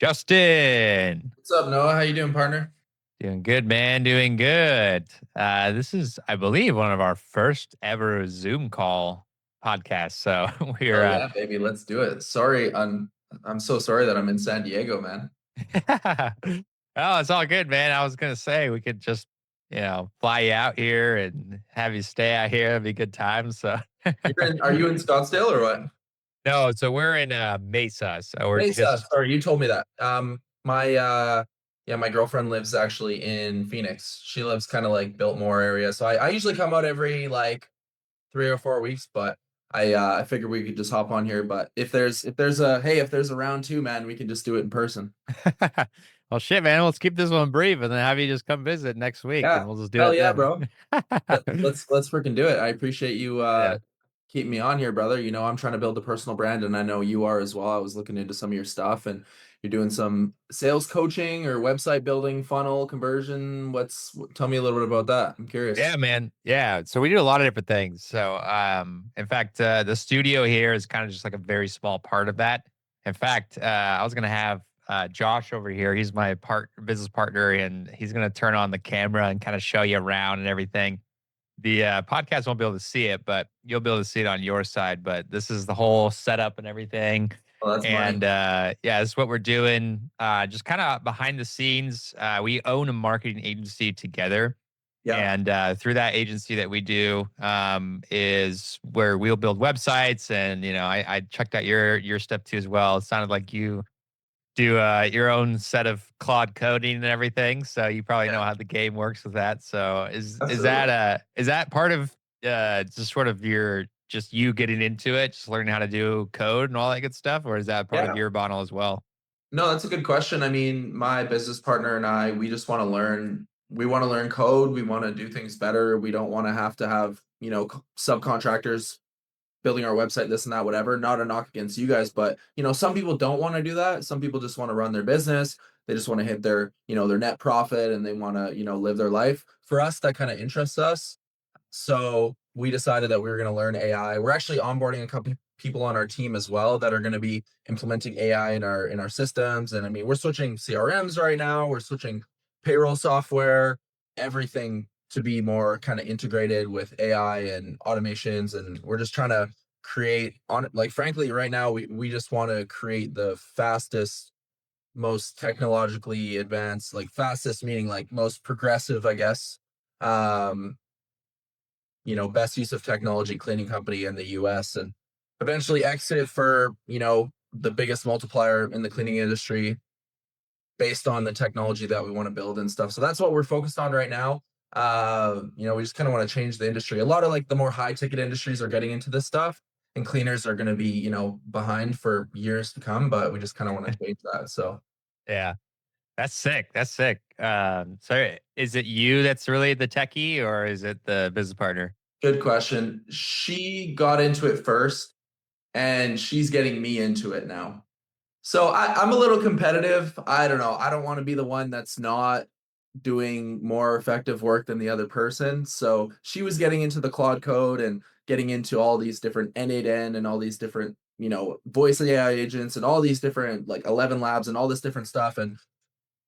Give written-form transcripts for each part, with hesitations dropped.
Justin. What's up, Noah? How you doing, partner? Doing good, man. Doing good. This is, I believe, one of our first ever Zoom call podcasts. So we're, Hell yeah, baby. Let's do it. Sorry, I'm so sorry that I'm in San Diego, man. oh, it's all good, man. I was gonna say we could just, fly you out here and have you stay out here. It'd be a good time. So Are you in Scottsdale or what? no, so we're in Mesa. So we're Mesa. just Sorry, you told me that. My girlfriend lives actually in Phoenix. She lives kind of like Biltmore area. So I usually come out every like 3 or 4 weeks, but I figured we could just hop on here. But if there's a round two, man, we can just do it in person. well, shit, man. Let's keep this one brief and then have you just come visit next week Yeah. and we'll just do Hell it yeah, then. bro. Let's freaking do it. I appreciate you yeah. keeping me on here, brother. You know, I'm trying to build a personal brand and I know you are as well. I was looking into some of your stuff and you're doing some sales coaching or website building, funnel conversion. Tell me a little bit about that. I'm curious. Yeah, man. Yeah. So we do a lot of different things. So, in fact, the studio here is kind of just like a very small part of that. In fact, I was going to have Josh over here. He's my business partner, and he's going to turn on the camera and kind of show you around and everything. The podcast won't be able to see it, but you'll be able to see it on your side. But this is the whole setup and everything. Oh, that's money. And yeah, this is what we're doing. Just kind of behind the scenes. We own a marketing agency together. Yeah. And through that agency that we do is where we'll build websites. And I checked out your stuff too as well. It sounded like you do your own set of Claude coding and everything, so you probably Yeah. know how the game works with that. So Absolutely. is that part of just sort of your just you getting into it, just learning how to do code and all that good stuff, or is that part of Yeah. your model as well? No, that's a good question. I mean, my business partner and I, we just want to learn. We want to learn code. We want to do things better. We don't want to have, subcontractors building our website, this and that, whatever. Not a knock against you guys, but some people don't want to do that. Some people just want to run their business. They just want to hit their net profit and they want to, live their life. For us, that kind of interests us. So we decided that we were going to learn AI. We're actually onboarding a couple people on our team as well that are going to be implementing AI in our systems. And I mean, we're switching CRMs right now. We're switching payroll software, everything to be more kind of integrated with AI and automations. And we're just trying to create on it. Like, frankly, right now, we just want to create the fastest, most technologically advanced, like fastest meaning like most progressive, I guess, um, best use of technology cleaning company in the US and eventually exit for, the biggest multiplier in the cleaning industry based on the technology that we want to build and stuff. So that's what we're focused on right now. We just kind of want to change the industry. A lot of like the more high ticket industries are getting into this stuff and cleaners are going to be, behind for years to come, but we just kind of want to change that. So Yeah, that's sick. That's sick. So is it you that's really the techie, or is it the business partner? good question. She got into it first and she's getting me into it now. So I'm a little competitive. I don't know. I don't want to be the one that's not doing more effective work than the other person. So she was getting into the Claude code and getting into all these different N8N and all these different, voice AI agents and all these different like 11 labs and all this different stuff. And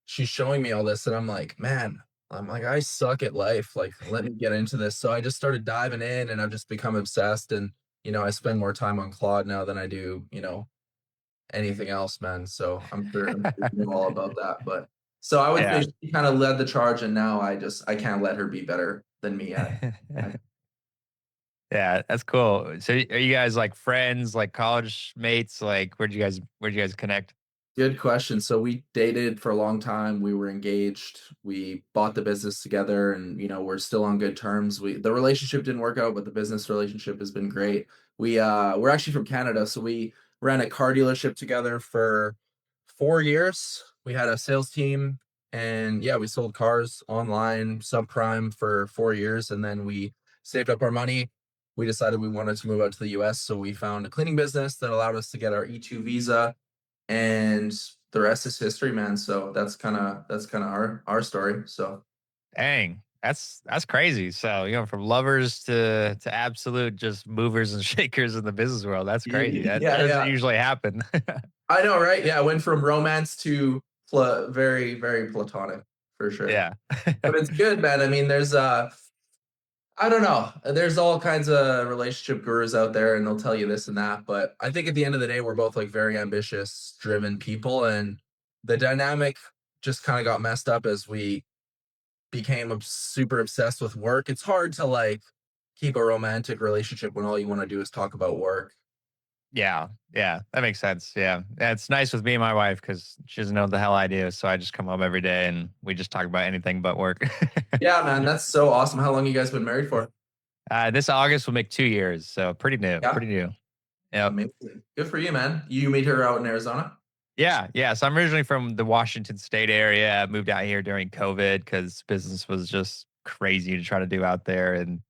she's showing me all this and I'm like, I suck at life. Like, let me get into this. So I just started diving in and I've just become obsessed. And, I spend more time on Claude now than I do, anything else, man. So I'm sure you know all about that. But so I would say yeah. she kind of led the charge, and now I can't let her be better than me at. Yeah, that's cool. So are you guys like friends, like college mates? Like where'd you guys connect? Good question. So we dated for a long time. We were engaged. We bought the business together, and we're still on good terms. The relationship didn't work out, but the business relationship has been great. We're actually from Canada, so we ran a car dealership together for 4 years. We had a sales team, and yeah, we sold cars online, subprime for 4 years, and then we saved up our money. We decided we wanted to move out to the US, so we found a cleaning business that allowed us to get our E2 visa and the rest is history, man. So that's kind of our story. So Dang, that's crazy. So from lovers to absolute just movers and shakers in the business world. That's crazy. That yeah, doesn't yeah. usually happen. I know, right? Yeah, I went from romance to very, very platonic for sure. Yeah. But it's good, man. I mean, I don't know. There's all kinds of relationship gurus out there, and they'll tell you this and that. But I think at the end of the day, we're both like very ambitious, driven people, and the dynamic just kind of got messed up as we became super obsessed with work. It's hard to like keep a romantic relationship when all you want to do is talk about work. Yeah, yeah, that makes sense. Yeah, it's nice with me and my wife because she doesn't know what the hell I do. So I just come home every day and we just talk about anything but work. Yeah, man, that's so awesome. How long you guys been married for? This August will make 2 years, so pretty new, Yeah, pretty new. Yep. amazing. Good for you, man. You meet her out in Arizona? Yeah, yeah. So I'm originally from the Washington State area. Moved out here during COVID because business was just crazy to try to do out there, and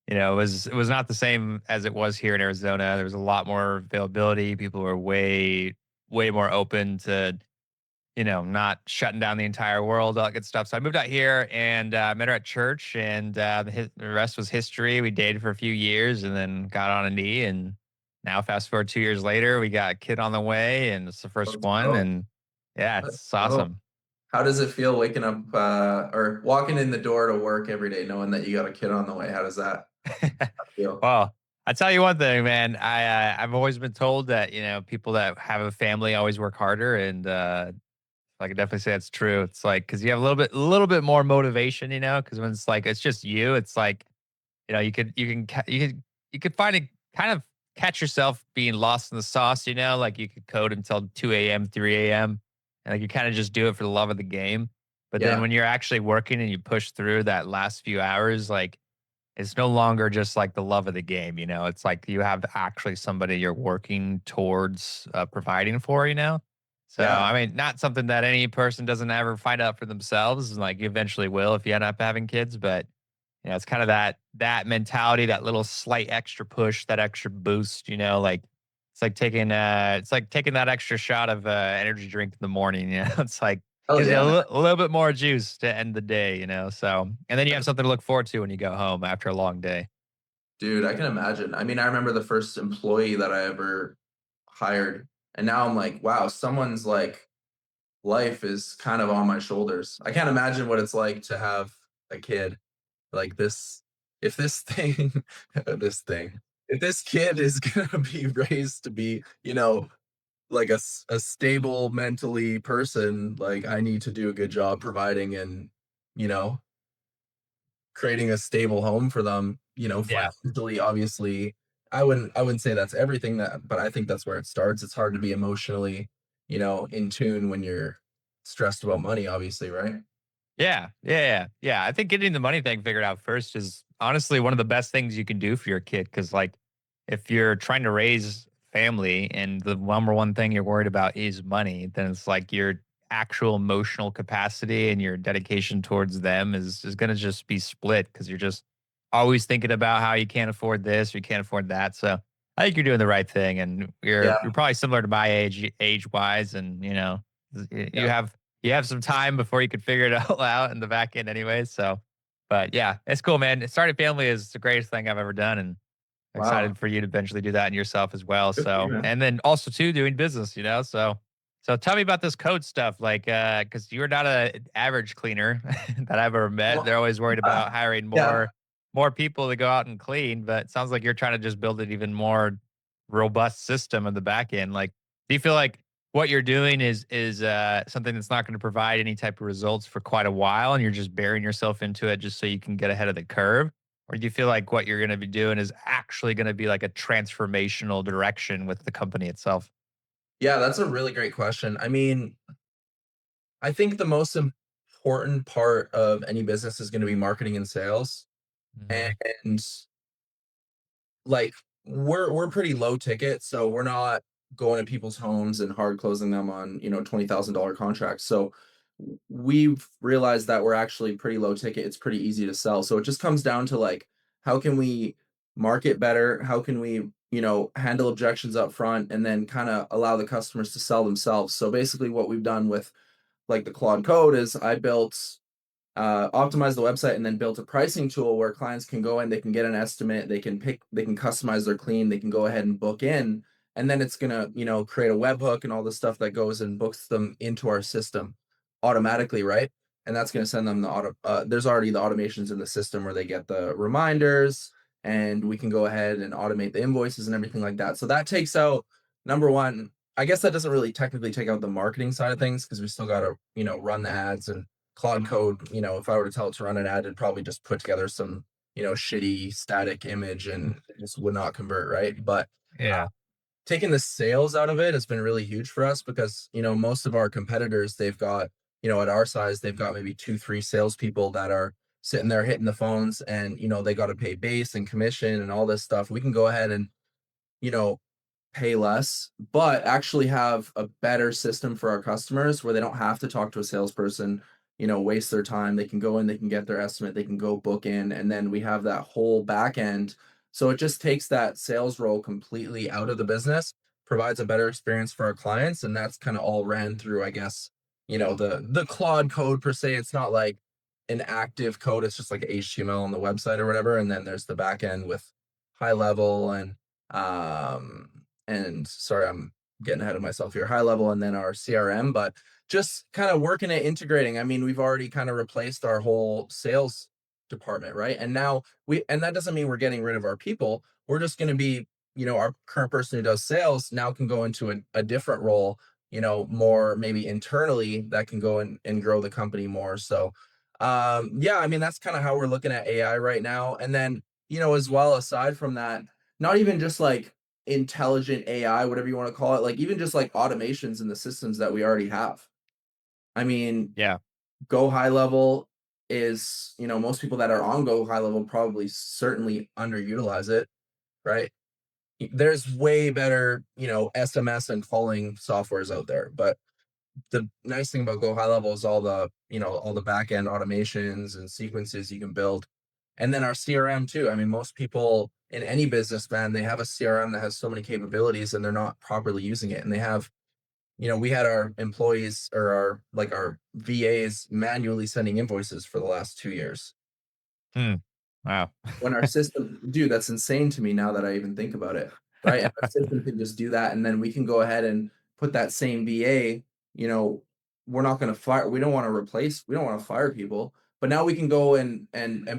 it was not the same as it was here in Arizona. There was a lot more availability. People were way more open to not shutting down the entire world, all that good stuff. So I moved out here and met her at church, and the rest was history. We dated for a few years and then got on a knee. And now, fast forward 2 years later, we got a kid on the way, and it's the first Let's one. go. And yeah, Let's it's go. awesome. How does it feel waking up or walking in the door to work every day knowing that you got a kid on the way? How does that feel? Well, I tell you one thing, man. I've always been told that people that have a family always work harder, and I could definitely say that's true. It's like because you have a little bit more motivation, because when it's like it's just you, it's like you could find it kind of catch yourself being lost in the sauce. Like you could code until 2 a.m., 3 a.m., and like you kind of just do it for the love of the game. But then Yeah. when you're actually working and you push through that last few hours, like it's no longer just like the love of the game. It's like you have actually somebody you're working towards providing for. So, Yeah. I mean, not something that any person doesn't ever find out for themselves. And like you eventually will if you end up having kids. But, it's kind of that mentality, that little slight extra push, that extra boost, like it's like taking that extra shot of energy drink in the morning. It's like Hell gives you yeah, man. a little bit more juice to end the day. So, and then you have something to look forward to when you go home after a long day. Dude, I can imagine. I mean, I remember the first employee that I ever hired, and now I'm like, wow, someone's like life is kind of on my shoulders. I can't imagine what it's like to have a kid like this. If this thing, this thing, if this kid is gonna be raised to be, like a stable mentally person, like I need to do a good job providing and, you know, creating a stable home for them, Yeah. financially, obviously. I wouldn't say that's everything but I think that's where it starts. It's hard to be emotionally, in tune when you're stressed about money, obviously, right? Yeah, yeah, yeah, yeah. I think getting the money thing figured out first is honestly one of the best things you can do for your kid. Because like, if you're trying to raise family and the number one thing you're worried about is money, then it's like your actual emotional capacity and your dedication towards them is going to just be split because you're just always thinking about how you can't afford this or you can't afford that. So I think you're doing the right thing, and you're Yeah, you're probably similar to my age wise, and you yeah. have some time before you could figure it all out in the back end anyway. So, but yeah, it's cool, man. Starting family is the greatest thing I've ever done. And I'm Wow. excited for you to eventually do that in yourself as well. Good for you, So, man. and then also too, doing business. So tell me about this code stuff. Like, cause you're not a average cleaner that I've ever met. Well, They're always worried uh, about hiring yeah. more people to go out and clean, but it sounds like you're trying to just build an even more robust system in the back end. Like, do you feel like what you're doing is something that's not going to provide any type of results for quite a while, and you're just burying yourself into it just so you can get ahead of the curve? Or do you feel like what you're going to be doing is actually going to be like a transformational direction with the company itself? Yeah, that's a really great question. I mean, I think the most important part of any business is gonna be marketing and sales, Mhm. and like we're pretty low ticket, so we're not going to people's homes and hard closing them on, $20,000 contracts. So we've realized that we're actually pretty low ticket. It's pretty easy to sell. So it just comes down to like how can we market better? How can we, handle objections up front and then kind of allow the customers to sell themselves. So basically what we've done with like the Claude Code is I built optimized the website and then built a pricing tool where clients can go in, they can get an estimate, they can customize their clean, they can go ahead and book in, and then it's gonna, create a webhook and all the stuff that goes and books them into our system automatically, right? And that's gonna send them the there's already the automations in the system where they get the reminders, and we can go ahead and automate the invoices and everything like that. So that takes out number one. I guess that doesn't really technically take out the marketing side of things because we still got to, run the ads and Claude Code. If I were to tell it to run an ad, it'd probably just put together some, shitty static image and it just would not convert, right? But Yeah. taking the sales out of it has been really huge for us because, most of our competitors, they've got, at our size, they've got maybe two, three salespeople that are sitting there hitting the phones and, they got to pay base and commission and all this stuff. We can go ahead and, you know, pay less, but actually have a better system for our customers where they don't have to talk to a salesperson, waste their time. They can go in, they can get their estimate, they can go book in, and then we have that whole back end. So it just takes that sales role completely out of the business, provides a better experience for our clients, and that's kind of all ran through, I guess, the Claude code per se. It's not like an active code, it's just like HTML on the website or whatever. And then there's the back end with high level and sorry, I'm getting ahead of myself here, high level, and then our CRM, but just kind of working at integrating. I mean, we've already kind of replaced our whole sales department, right? And now and that doesn't mean we're getting rid of our people. We're just going to be, our current person who does sales now can go into a different role, more maybe internally that can go and grow the company more. So, yeah, I mean, that's kind of how we're looking at AI right now. And then, as well, aside from that, not even just like intelligent AI, whatever you want to call it, like even just like automations in the systems that we already have. I mean, Yeah. Go High Level is, most people that are on Go High Level probably certainly underutilize it, right? There's way better, SMS and calling softwares out there, but the nice thing about Go High Level is all the back end automations and sequences you can build. And then our CRM too. I mean, most people in any business, man, they have a CRM that has so many capabilities and they're not properly using it. And they have, we had our employees or our VAs manually sending invoices for the last 2 years. Hmm. Wow. When our system, dude, that's insane to me now that I even think about it, right? And our system can just do that, and then we can go ahead and put that same VA, you know, we're not gonna fire, we don't wanna replace, we don't wanna fire people, but now we can go and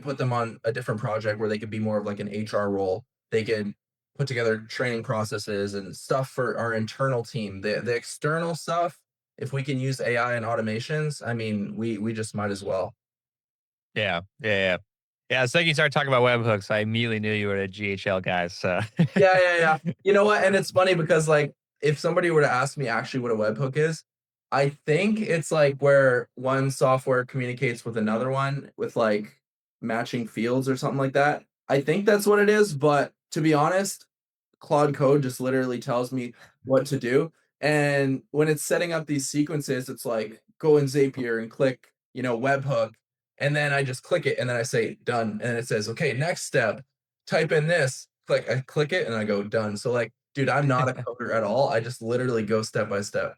put them on a different project where they could be more of like an HR role. They could put together training processes and stuff for our internal team. The external stuff, if we can use AI and automations, I mean, we just might as well. Yeah. Yeah. Yeah. Yeah. So you started talking about webhooks. I immediately knew you were a GHL guy. So Yeah, yeah, yeah. You know what? And it's funny because like if somebody were to ask me actually what a webhook is, I think it's like where one software communicates with another one with like matching fields or something like that. I think that's what it is, but to be honest, Claude Code just literally tells me what to do. And when it's setting up these sequences, it's like go in Zapier and click, webhook. And then I just click it and then I say done. And it says, okay, next step, type in this. I click it and I go done. So like, dude, I'm not a coder at all. I just literally go step by step.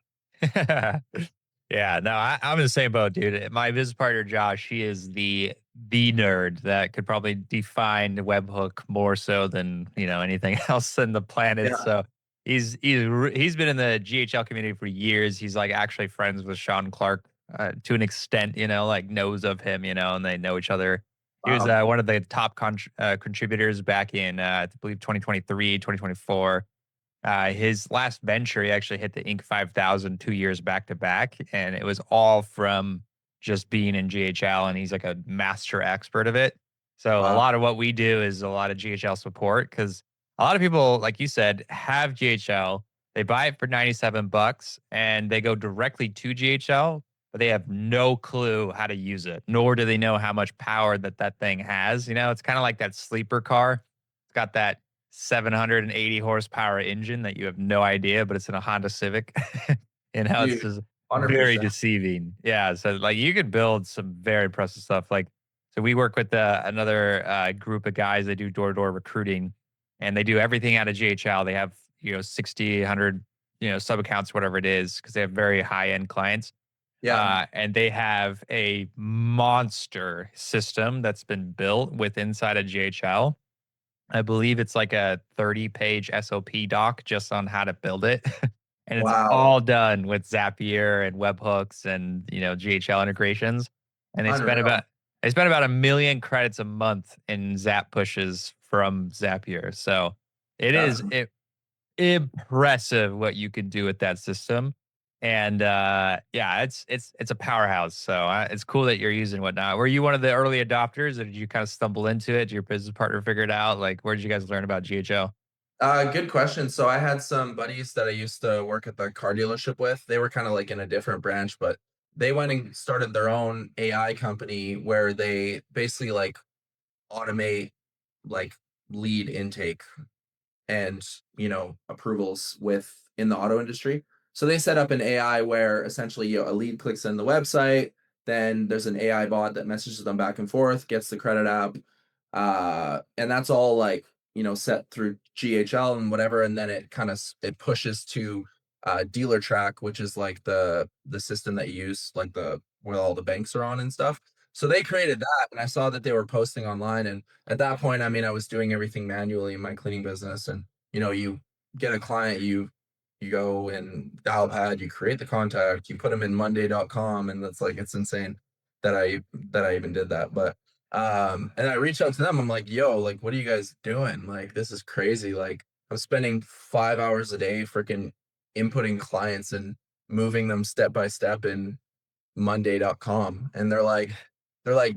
yeah, no, I'm in the same boat, dude. My business partner Josh, he is the nerd that could probably define the webhook more so than anything else in the planet. Yeah. So he's been in the GHL community for years. He's like actually friends with Sean Clark to an extent, like knows of him, and they know each other. He was Wow. one of the top contributors back in I believe 2023, 2024. His last venture, he actually hit the Inc. 5,000 2 years back to back, and it was all from just being in GHL. And he's like a master expert of it. So a Wow. lot of what we do is a lot of GHL support because a lot of people, like you said, have GHL. They buy it for $97 and they go directly to GHL, but they have no clue how to use it, nor do they know how much power that thing has. It's kind of like that sleeper car. It's got that 780 horsepower engine that you have no idea, but it's in a Honda Civic. It's Dude, just very 100%. deceiving. Yeah. So, like, you could build some very impressive stuff. Like, so we work with another group of guys that do door to door recruiting, and they do everything out of GHL. They have, 60, 100, sub accounts, whatever it is, because they have very high end clients. Yeah. And they have a monster system that's been built with inside of GHL I believe it's like a 30-page SOP doc just on how to build it. And it's Wow, all done with Zapier and webhooks and, GHL integrations. And unreal. they spend about 1,000,000 credits a month in Zap pushes from Zapier. So it That's is impressive what you can do with that system. And yeah, it's a powerhouse. So it's cool that you're using whatnot. Were you one of the early adopters, or did you kind of stumble into it? Did your business partner figure it out? Like, where did you guys learn about GHL? Good question. So I had some buddies that I used to work at the car dealership with. They were kind of like in a different branch, but they went and started their own AI company where they basically like automate like lead intake and approvals with in the auto industry. So they set up an AI where essentially a lead clicks in the website, then there's an AI bot that messages them back and forth, gets the credit app, and that's all like set through GHL and whatever, and then it pushes to Dealer Track, which is like the system that you use, like the where all the banks are on and stuff. So they created that, and I saw that they were posting online, and at that point, I mean, I was doing everything manually in my cleaning business, and you get a client, you go in Dialpad, you create the contact, you put them in Monday.com, and that's like it's insane that I even did that. But and I reached out to them. I'm like, yo, like, what are you guys doing? Like, this is crazy. Like, I'm spending 5 hours a day freaking inputting clients and moving them step by step in Monday.com, and they're like,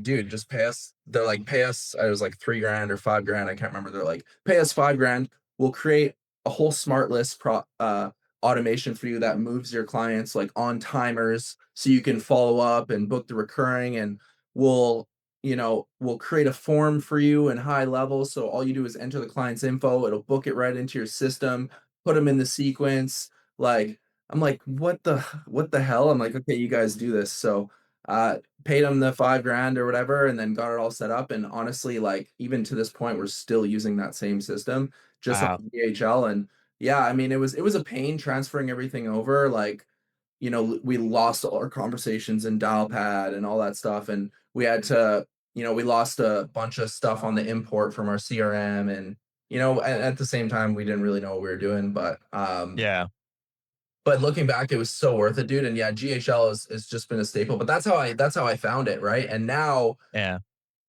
dude, just pay us. They're like, pay us. I was like 3 grand or 5 grand. I can't remember. They're like, pay us 5 grand. We'll create a whole smart list automation for you that moves your clients like on timers so you can follow up and book the recurring, and we'll we'll create a form for you in high level, so all you do is enter the client's info, it'll book it right into your system, put them in the sequence. Like, I'm like, what the hell? I'm like, okay, you guys do this. So paid them the 5 grand or whatever, and then got it all set up. And honestly, like even to this point, we're still using that same system just on Wow. DHL. And yeah, I mean, it was a pain transferring everything over. Like, we lost all our conversations in Dialpad and all that stuff, and we had to, we lost a bunch of stuff on the import from our CRM, and at the same time, we didn't really know what we were doing, Yeah. but looking back, it was so worth it, dude. And yeah, GHL has just been a staple. But that's how I found it, right? Yeah.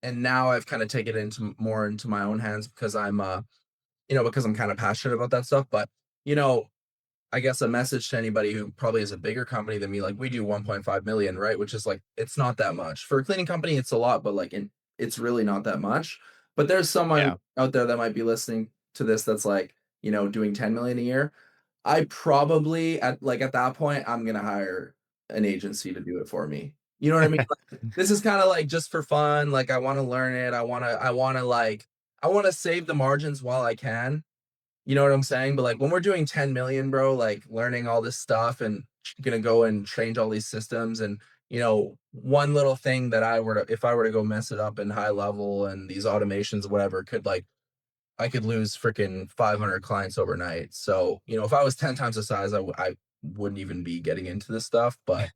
And now I've kind of taken it into more into my own hands because I'm kind of passionate about that stuff. But you know, I guess a message to anybody who probably is a bigger company than me, like we do 1.5 million, right? Which is like it's not that much. For a cleaning company, it's a lot, but it's really not that much. But there's someone Yeah. out there that might be listening to this that's like, doing 10 million a year. I probably at that point, I'm gonna hire an agency to do it for me. You know what I mean? Like, this is kind of like just for fun. Like I want to learn it. I want to save the margins while I can. You know what I'm saying? But like when we're doing 10 million, bro, like learning all this stuff and gonna go and change all these systems, and one little thing that if I were to go mess it up in high level and these automations, whatever, I could lose freaking 500 clients overnight. So, if I was 10 times the size, I wouldn't even be getting into this stuff. But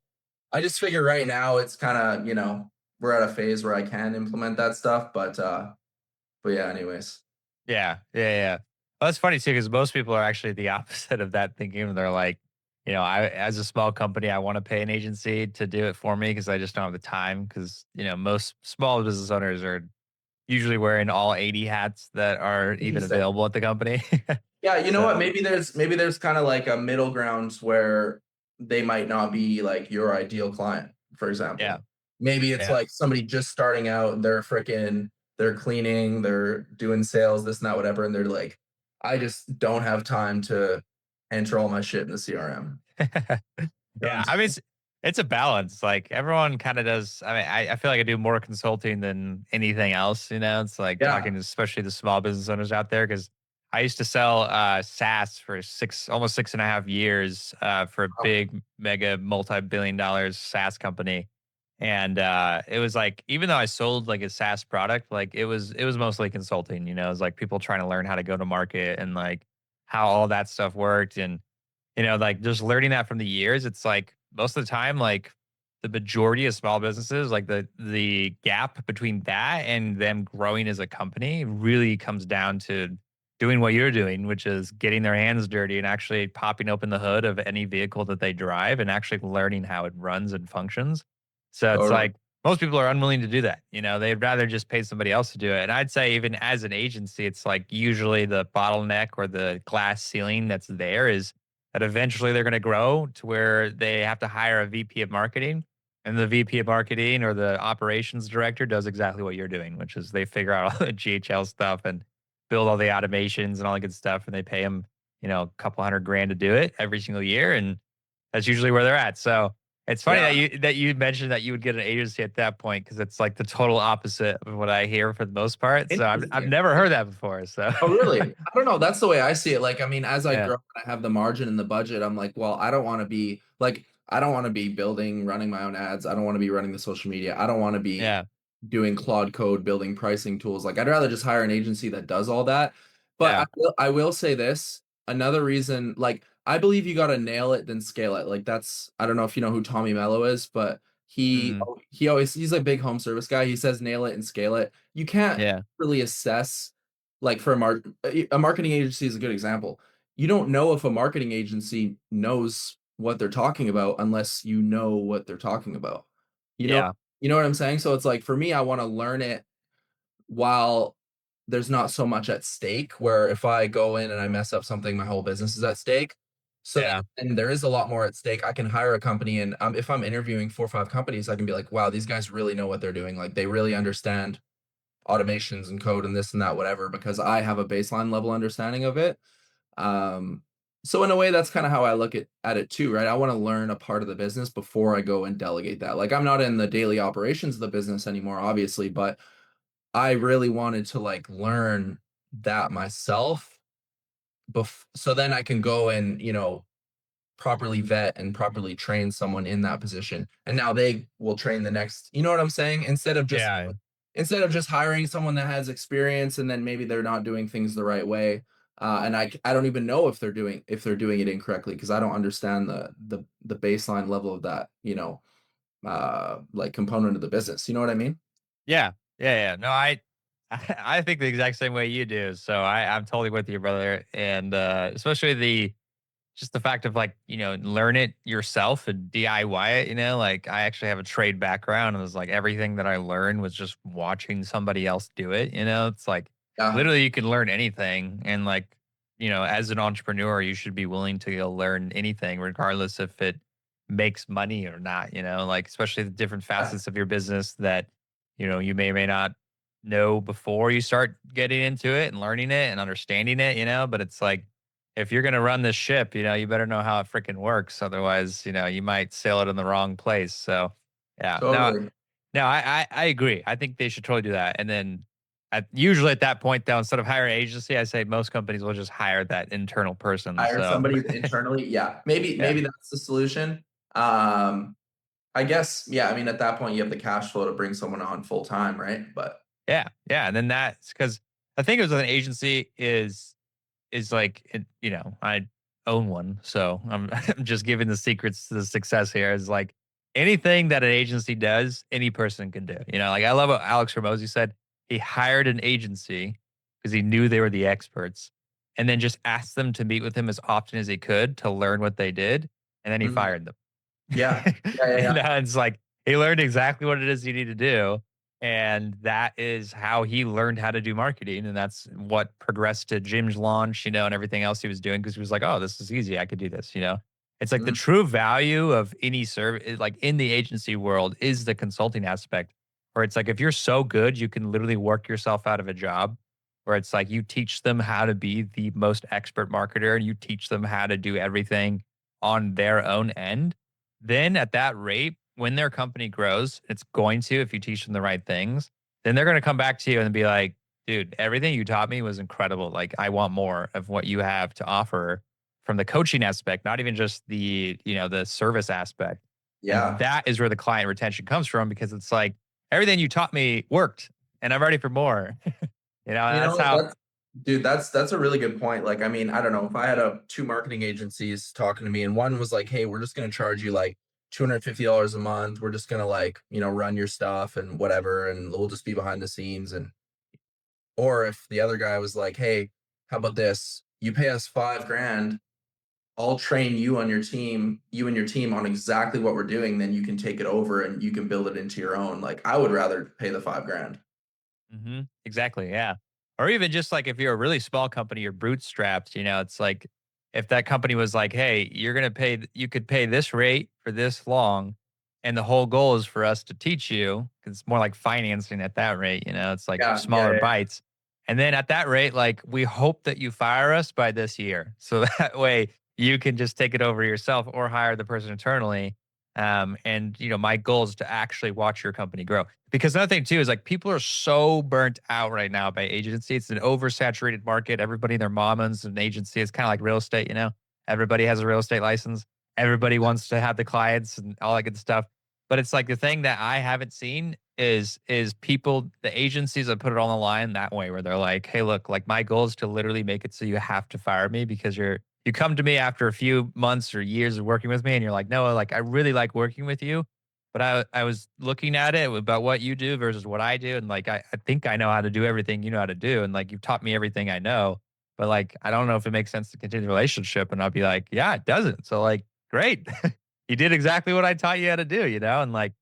I just figure right now it's kind of, we're at a phase where I can implement that stuff. But yeah, anyways. Yeah, yeah, yeah. Well, that's funny too, because most people are actually the opposite of that thinking. They're like, I as a small company, I want to pay an agency to do it for me because I just don't have the time. Because most small business owners are usually wearing all 80 hats that are even Interesting. available at the company. Yeah, you know what? So Maybe there's kind of like a middle ground where they might not be like your ideal client, for yeah, example. Maybe it's yeah. like somebody just starting out, they're cleaning, they're doing sales, this and that, whatever, and they're like, I just don't have time to enter all my shit in the CRM. You know what I'm Yeah, I mean, saying? it's a balance. Like everyone kind of does. I mean, I feel like I do more consulting than anything else. It's like Yeah. talking to especially the small business owners out there because I used to sell SaaS for almost 6.5 years for a Wow. big, mega, multi-billion-dollar SaaS company, and it was like even though I sold like a SaaS product, like it was mostly consulting. It was like people trying to learn how to go to market and like how all that stuff worked and like just learning that from the years, it's like most of the time, like the majority of small businesses, like the gap between that and them growing as a company really comes down to doing what you're doing, which is getting their hands dirty and actually popping open the hood of any vehicle that they drive and actually learning how it runs and functions. So it's Totally. like most people are unwilling to do that. You know, they'd rather just pay somebody else to do it. And I'd say even as an agency, it's like usually the bottleneck or the glass ceiling that's there is that eventually they're going to grow to where they have to hire a VP of marketing. And the VP of marketing or the operations director does exactly what you're doing, which is they figure out all the GHL stuff and build all the automations and all the good stuff. And they pay them, you know, a couple hundred grand to do it every single year. And that's usually where they're at. So it's funny Yeah. that you mentioned that you would get an agency at that point because it's like the total opposite of what I hear for the most part. So I've Interesting. never heard that before. So Oh, really? I don't know. That's the way I see it. Like, I mean, as I yeah, grow and I have the margin and the budget, I'm like, well, I don't want to be like, I don't want to be building, running my own ads. I don't want to be running the social media. I don't want to be yeah, doing Claude code, building pricing tools. Like, I'd rather just hire an agency that does all that. But yeah, I will say this, another reason, like, I believe you got to nail it, then scale it. Like, that's, I don't know if you know who Tommy Mello is, but mm, he's a big home service guy. He says nail it and scale it. You can't yeah, really assess like for a marketing agency is a good example. You don't know if a marketing agency knows what they're talking about unless you know what they're talking about. You know yeah, you know what I'm saying? So it's like for me, I want to learn it while there's not so much at stake where if I go in and I mess up something, my whole business is at stake. So then yeah, and there is a lot more at stake. I can hire a company and if I'm interviewing 4 or 5 companies, I can be like, wow, these guys really know what they're doing. Like they really understand automations and code and this and that, whatever, because I have a baseline level understanding of it. Um, so in a way, that's kind of how I look at it too, right? I want to learn a part of the business before I go and delegate that. Like I'm not in the daily operations of the business anymore, obviously, but I really wanted to like learn that myself. So then I can go and, properly vet and properly train someone in that position. And now they will train the next, you know what I'm saying? yeah. Instead of just hiring someone that has experience and then maybe they're not doing things the right way. And I don't even know if they're doing it incorrectly because I don't understand the baseline level of that, like component of the business. You know what I mean? Yeah. Yeah, yeah. No, I think the exact same way you do. So I'm totally with you, brother. And especially just the fact of like, you know, learn it yourself and DIY it, you know, like I actually have a trade background and it was like everything that I learned was just watching somebody else do it, you know? It's like Yeah. literally you can learn anything and like, you know, as an entrepreneur, you should be willing to go learn anything regardless if it makes money or not, you know, like especially the different Yeah. facets of your business that, you know, you may or may not know before you start getting into it and learning it and understanding it, you know, but it's like if you're gonna run this ship, you know, you better know how it freaking works. Otherwise, you know, you might sail it in the wrong place. So, yeah, no, Totally. no, I agree. I think they should totally do that. And then, usually at that point, though, instead of hiring an agency, I say most companies will just hire that internal person. Hire So, somebody internally. Yeah. yeah, Maybe that's the solution. Um, I guess, yeah, I mean, at that point, you have the cash flow to bring someone on full time, right? But yeah, yeah. And then that's because the thing is with an agency is like, you know, I own one, so I'm I'm just giving the secrets to the success here. Is like anything that an agency does, any person can do. You know, like I love what Alex Ramosi said. He hired an agency because he knew they were the experts, and then just asked them to meet with him as often as he could to learn what they did, and then he mhm. fired them. Yeah. Yeah, yeah, You yeah. know, it's like he learned exactly what it is you need to do. And that is how he learned how to do marketing. And that's what progressed to Jim's launch, you know, and everything else he was doing because he was like, oh, this is easy. I could do this, you know. It's like the Mhm. true value of any service, like in the agency world, is the consulting aspect. Where it's like if you're so good, you can literally work yourself out of a job. Where it's like you teach them how to be the most expert marketer and you teach them how to do everything on their own end, then at that rate, when their company grows, it's going to, if you teach them the right things, then they're going to come back to you and be like, dude, everything you taught me was incredible. Like, I want more of what you have to offer from the coaching aspect, not even just the, you know, the service aspect. And Yeah. that is where the client retention comes from because it's like everything you taught me worked and I'm ready for more. You know, You that's know, how, that's dude, that's a really good point. Like, I mean, I don't know if I had a two marketing agencies talking to me and one was like, "Hey, we're just going to charge you like $250 a month. We're just gonna like, run your stuff and whatever, and we'll just be behind the scenes. And or if the other guy was like, hey, how about this? You pay us 5 grand, I'll train you on your team, you and your team on exactly what we're doing, then you can take it over and you can build it into your own. Like I would rather pay the 5 grand. Exactly, yeah. Or even just like if you're a really small company, you're bootstrapped, it's like if that company was like, "Hey, you're gonna pay you could pay this rate for this long, and the whole goal is for us to teach you," 'cause it's more like financing at that rate, it's like Yeah, yeah, smaller yeah. bites. And then at that rate, like, we hope that you fire us by this year. So that way you can just take it over yourself or hire the person internally. And my goal is to actually watch your company grow. Because another thing too is like people are so burnt out right now by agency. It's an oversaturated market. Everybody and their mama's an agency. It's kind of like real estate. Everybody has a real estate license. Everybody wants to have the clients and all that good stuff. But it's like the thing that I haven't seen is people, the agencies that put it on the line that way, where they're like, hey, look, like my goal is to literally make it so you have to fire me because you come to me after a few months or years of working with me and you're like, no, like I really like working with you. But I was looking at it about what you do versus what I do. And like I think I know how to do everything you know how to do. And like you've taught me everything I know. But like I don't know if it makes sense to continue the relationship. And I'll be like, yeah, it doesn't. So like, great. You did exactly what I taught you how to do. And like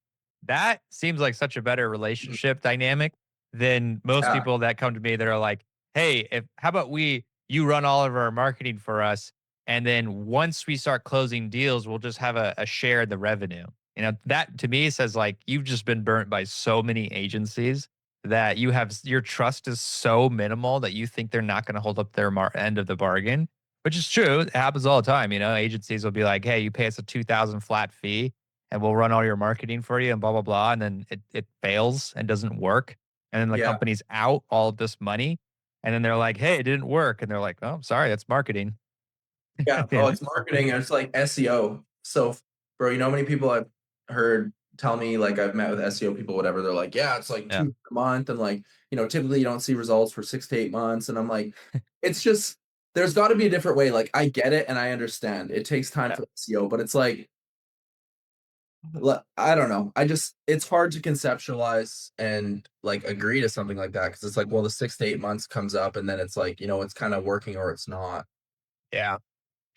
that seems like such a better Mhm. relationship dynamic than most Yeah, people that come to me that are like, hey, if how about you run all of our marketing for us, and then once we start closing deals, we'll just have a share in the revenue. That to me says like you've just been burnt by so many agencies that your trust is so minimal that you think they're not going to hold up their end of the bargain, which is true. It happens all the time. Agencies will be like, hey, you pay us a 2,000 flat fee and we'll run all your marketing for you and blah, blah, blah. And then it fails and doesn't work. And then the yeah, company's out all of this money. And then they're like, hey, it didn't work. And they're like, oh, I'm sorry, that's marketing. yeah. Oh, Yeah. it's marketing and it's like SEO. So, bro, you know how many people I've heard tell me, like I've met with SEO people, whatever. They're like, yeah, it's like Yeah. 2 a month, and like, typically you don't see results for 6 to 8 months. And I'm like, it's just there's got to be a different way. Like I get it and I understand it takes time Yeah. for SEO, but it's like I don't know. It's hard to conceptualize and like agree to something like that because it's like, well, the 6 to 8 months comes up and then it's like, it's kind of working or it's not. Yeah.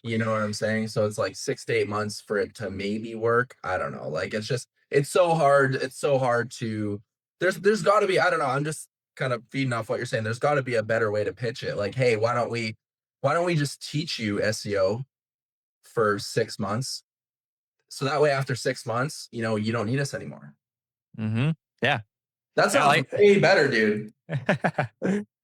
You know what I'm saying? So it's like 6 to 8 months for it to maybe work. I don't know. Like it's so hard. It's so hard to there's gotta be, I don't know. I'm just kind of feeding off what you're saying. There's gotta be a better way to pitch it. Like, hey, why don't we just teach you SEO for 6 months? So that way after 6 months, you don't need us anymore. Hmm. Yeah. That Yeah. sounds way better, dude.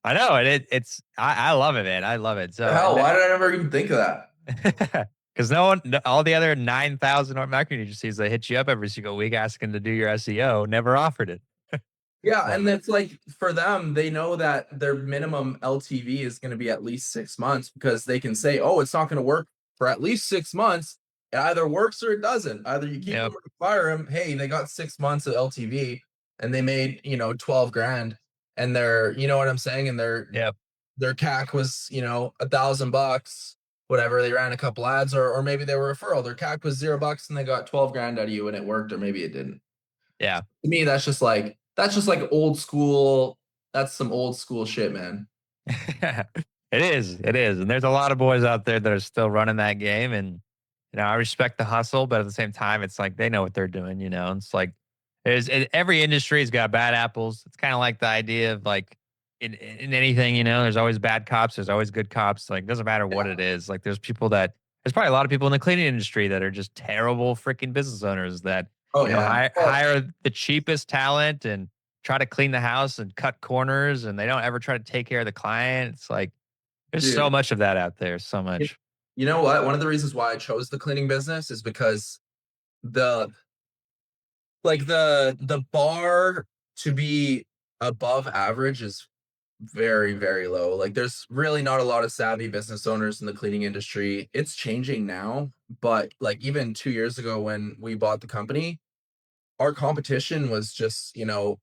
I know. And I love it, man. I love it. The So, hell? Why did I never even think of that? because no one, all the other 9,000 marketing agencies that hit you up every single week asking to do your SEO never offered it. Yeah, Love and it. it's like for them, they know that their minimum LTV is going to be at least 6 months because they can say, "Oh, it's not going to work for at least 6 months." It either works or it doesn't. Either you keep them Yep. or you fire them. Hey, they got 6 months of LTV and they made 12 grand, and you know what I'm saying, and Yep. their CAC was $1,000, whatever. They ran a couple ads, or maybe they were referral. Their CAC was $0 and they got 12 grand out of you, and it worked, or maybe it didn't. Yeah. To me, that's just like old school. That's some old school shit, man. It is. It is. And there's a lot of boys out there that are still running that game. And, I respect the hustle, but at the same time, it's like they know what they're doing. It's like every industry's got bad apples. It's kind of like the idea of like in anything, there's always bad cops, there's always good cops. Like, it doesn't matter what Yeah. it is. Like, there's probably a lot of people in the cleaning industry that are just terrible freaking business owners that, Oh yeah. Well, hire the cheapest talent and try to clean the house and cut corners, and they don't ever try to take care of the client. It's like there's so dude, much of that out there, so you much. you know what? One of the reasons why I chose the cleaning business is because the the bar to be above average is very, very low. Like there's really not a lot of savvy business owners in the cleaning industry. It's changing now, but like even 2 years ago when we bought the company, our competition was just, and all,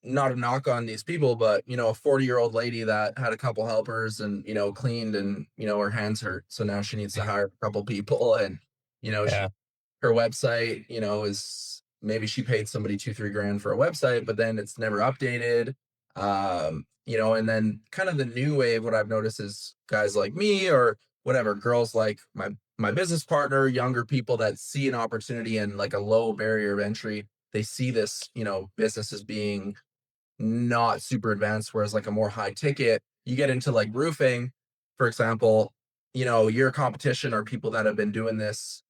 not a knock on these people, but a 40-year-old lady that had a couple helpers and cleaned, and her hands hurt, so now she needs to hire a couple people, and she Yeah. her website, is maybe she paid somebody 2-3 grand for a website, but then it's never updated. And then kind of the new wave, what I've noticed is guys like me, or whatever, girls like my business partner, younger people that see an opportunity and like a low barrier of entry. They see this, business as being not super advanced, whereas like a more high ticket, you get into like roofing, for example, your competition are people that have been doing this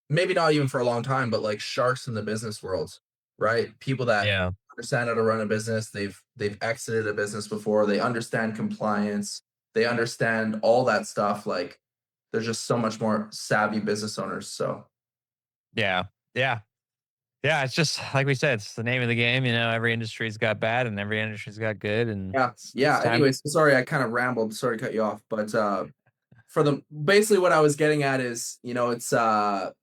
maybe not even for a long time, but like sharks in the business world, right? People that Yeah. understand how to run a business, they've exited a business before, they understand compliance, they understand all that stuff. Like there's just so much more savvy business owners. So Yeah. Yeah. Yeah. It's just like we said, it's the name of the game. Every industry's got bad and every industry's got good. And yeah, it's yeah. time. Anyways, sorry I kind of rambled. Sorry to cut you off, but for the basically what I was getting at is, it's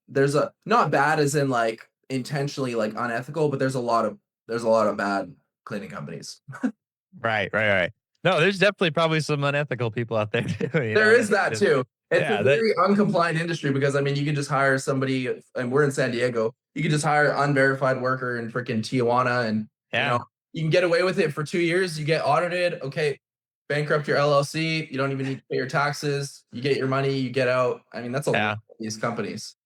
there's a not bad as in like intentionally like unethical, but there's a lot of bad cleaning companies. Right. Right. Right. No, there's definitely probably some unethical people out there too, There is that that just, too. It's a yeah, that, very uncompliant industry because I mean you can just hire somebody, and we're in San Diego. You can just hire an unverified worker in freaking Tijuana, and yeah. you can get away with it for 2 years. You get audited, okay, bankrupt your LLC. You don't even need to pay your taxes. You get your money, you get out. I mean, that's a lot Yeah. of these companies.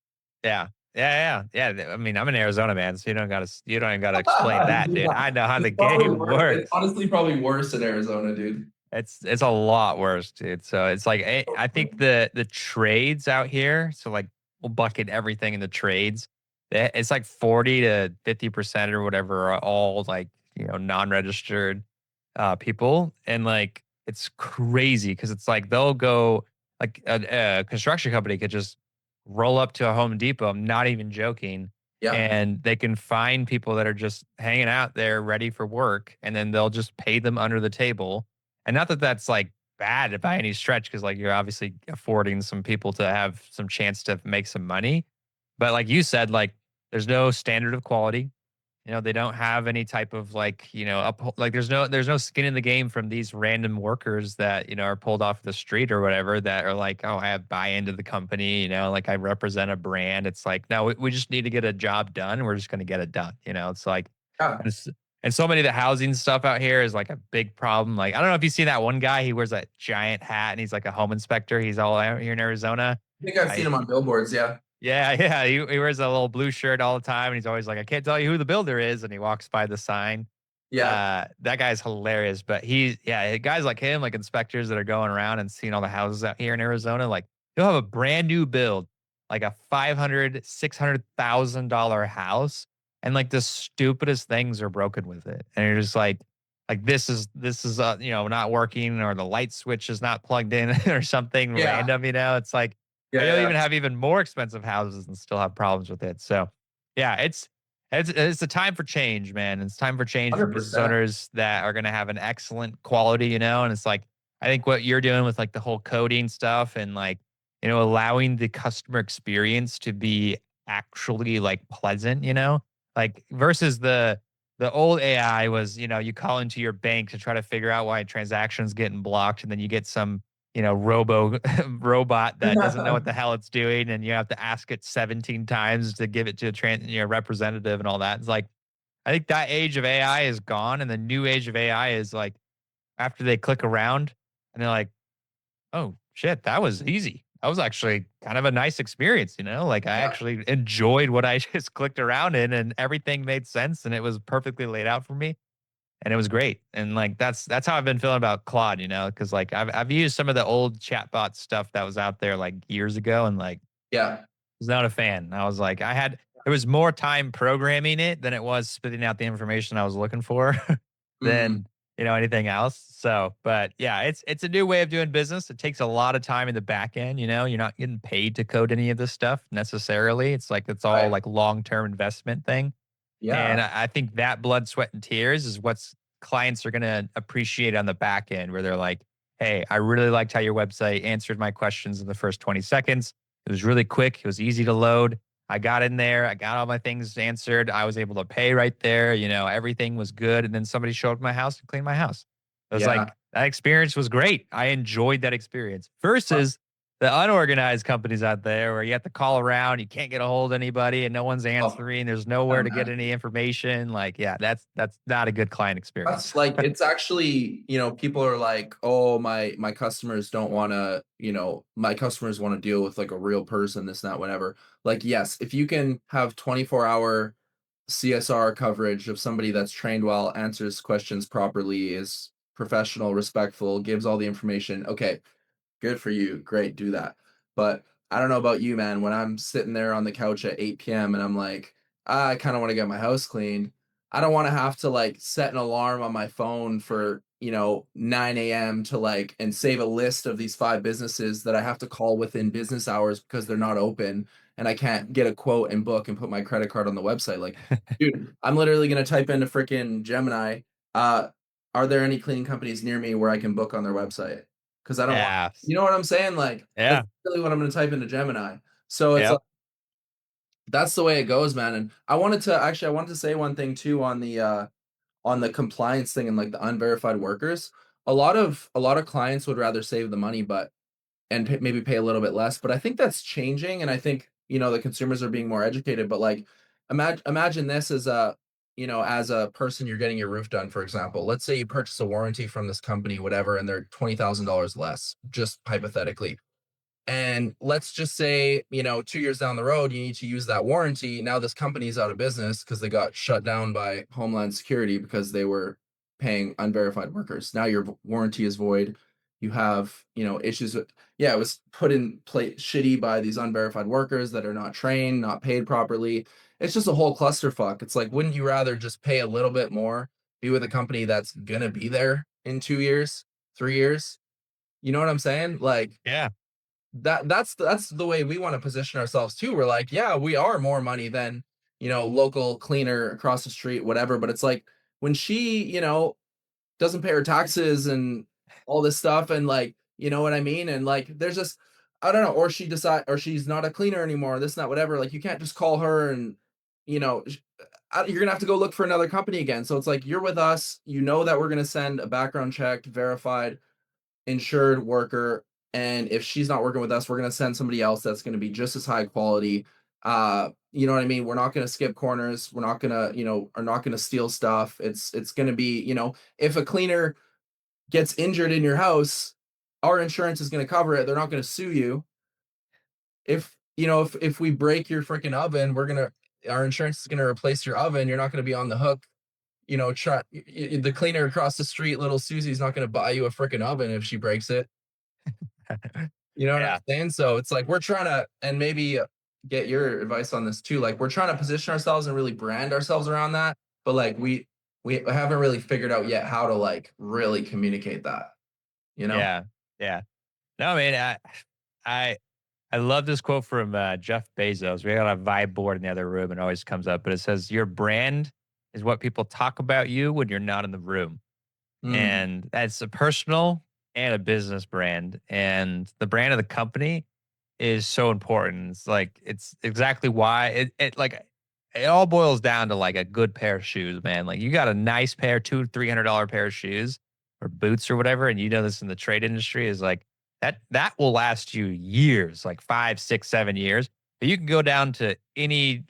Yeah. Yeah, I mean, I'm in Arizona, man, so you don't even gotta explain that, dude. Yeah. I know how It's the probably game worse. It's works. honestly probably worse in Arizona, dude. It's a lot worse, dude. So it's like I think the trades out here, so like we'll bucket everything in the trades. It's like 40 to 50% or whatever are all like, non-registered people. And like it's crazy because it's like they'll go like a construction company could just roll up to a Home Depot. I'm not even joking. Yeah. And they can find people that are just hanging out there ready for work, and then they'll just pay them under the table. And not that that's like bad by any stretch, because like you're obviously affording some people to have some chance to make some money. But like you said, like there's no standard of quality. They don't have any type of like, like there's no skin in the game from these random workers that, are pulled off the street or whatever that are like, oh, I have buy into the company, like I represent a brand. It's like, no, we just need to get a job done. We're just going to get it done. It's like, Yeah. and, s- and so many of the housing stuff out here is like a big problem. Like, I don't know if you see that one guy, he wears that giant hat and he's like a home inspector. He's all out here in Arizona. I think I've seen I, them on billboards. Yeah. yeah, yeah. He wears a little blue shirt all the time, and he's always like, "I can't tell you who the builder is," and he walks by the sign. Yeah. That guy's hilarious. But yeah, guys like him, like inspectors that are going around and seeing all the houses out here in Arizona, like you'll have a brand new build, like a 500, $600,000 house, and like the stupidest things are broken with it, and you're just like this is not working, or the light switch is not plugged in, or something Yeah. random. It's like Yeah. you'll Yeah. even have even more expensive houses and still have problems with it. So, yeah, it's a time for change, man. It's time for change for business 100%. owners that are going to have an excellent quality, and it's like I think what you're doing with like the whole coding stuff and like allowing the customer experience to be actually like pleasant, like versus the old AI was, you call into your bank to try to figure out why a transaction's getting blocked, and then you get some robo robot that doesn't know what the hell it's doing, and you have to ask it 17 times to give it to a representative and all that. It's like I think that age of AI is gone, and the new age of AI is like after they click around and they're like, "Oh shit, that was easy. That was actually kind of a nice experience." Like I Yeah. actually enjoyed what I just clicked around in, and everything made sense, and it was perfectly laid out for me, and it was great. And like that's how I've been feeling about Claude, because like I've used some of the old chatbot stuff that was out there like years ago, and like Yeah. was not a fan. I was like, there was more time programming it than it was spitting out the information I was looking for Mhm. than anything else. So, but yeah, it's a new way of doing business. It takes a lot of time in the back end. You're not getting paid to code any of this stuff necessarily. It's like it's all Right. like long term investment thing. Yeah. And I think that blood, sweat, and tears is what's clients are going to appreciate on the back end, where they're like, hey, I really liked how your website answered my questions in the first 20 seconds. It was really quick. It was easy to load. I got in there, I got all my things answered. I was able to pay right there. Everything was good. And then somebody showed up at my house and cleaned my house. It was Yeah. like that experience was great. I enjoyed that experience versus the unorganized companies out there where you have to call around, you can't get a hold of anybody and no one's Oh, answering. There's nowhere to get imagine. any information. Like, yeah, that's not a good client experience. That's like it's actually, people are like, "Oh, my customers don't wanna, my customers wanna deal with, like, a real person, this, and that, whatever." Like, yes, if you can have 24-hour CSR coverage of somebody that's trained well, answers questions properly, is professional, respectful, gives all the information, okay, good for you. Great, do that. But I don't know about you, man. When I'm sitting there on the couch at 8 p.m. and I'm like, I kind of want to get my house cleaned. I don't want to have to like set an alarm on my phone for, 9 a.m. to like and save a list of these 5 businesses that I have to call within business hours because they're not open and I can't get a quote and book and put my credit card on the website. Like, dude, I'm literally gonna type into freaking Gemini, uh, are there any cleaning companies near me where I can book on their website? Because I don't want Yeah. you know what I'm saying? Like, that's Yeah. really what I'm gonna type into Gemini. So it's like Yep. that's the way it goes, man, and I wanted to say one thing too on the compliance thing and, like, the unverified workers. A lot of clients would rather save the money, but and maybe pay a little bit less, but I think that's changing, and I think, the consumers are being more educated, but, like, imagine this as as a person you're getting your roof done, for example. Let's say you purchase a warranty from this company, whatever, and they're $20,000 less, just hypothetically. And let's just say, 2 years down the road, you need to use that warranty. Now this company's out of business because they got shut down by Homeland Security because they were paying unverified workers. Now your warranty is void. You have, issues with, yeah, it was put in place shitty by these unverified workers that are not trained, not paid properly. It's just a whole clusterfuck. It's like, wouldn't you rather just pay a little bit more, be with a company that's gonna be there in 2 years, 3 years? You know what I'm saying? Like, Yeah. that's the way we want to position ourselves too. We're like, yeah, we are more money than, local cleaner across the street, whatever. But it's like when she, doesn't pay her taxes and all this stuff, and like, you know what I mean? And like, there's just, I don't know, or or she's not a cleaner anymore, this, and that, whatever. Like, you can't just call her and, you know, sh- you're gonna have to go look for another company again. So it's like you're with us, that we're gonna send a background check, verified insured worker, and if she's not working with us, we're going to send somebody else that's going to be just as high quality. You know what I mean? We're not going to skip corners. We're not going to, are not going to steal stuff. It's going to be, if a cleaner gets injured in your house, our insurance is going to cover it. They're not going to sue you. If we break your freaking oven, our insurance is going to replace your oven. You're not going to be on the hook. The cleaner across the street, little Susie's not going to buy you a freaking oven if she breaks it. You know what I'm Yeah. saying? So it's like we're trying to, and maybe get your advice on this too. Like, we're trying to position ourselves and really brand ourselves around that, but like we haven't really figured out yet how to like really communicate that. You know? Yeah. Yeah. No, man, I I love this quote from Jeff Bezos. We got a vibe board in the other room and it always comes up, but it says, "Your brand is what people talk about you when you're not in the room." Mm, And that's a personal and a business brand. And the brand of the company is so important. It's like it's exactly why it all boils down to like a good pair of shoes, man. Like you got a nice pair, $200-300 pair of shoes or boots or whatever, and you know this in the trade industry is like that will last you years, like 5, 6, 7 years. But you can go down to any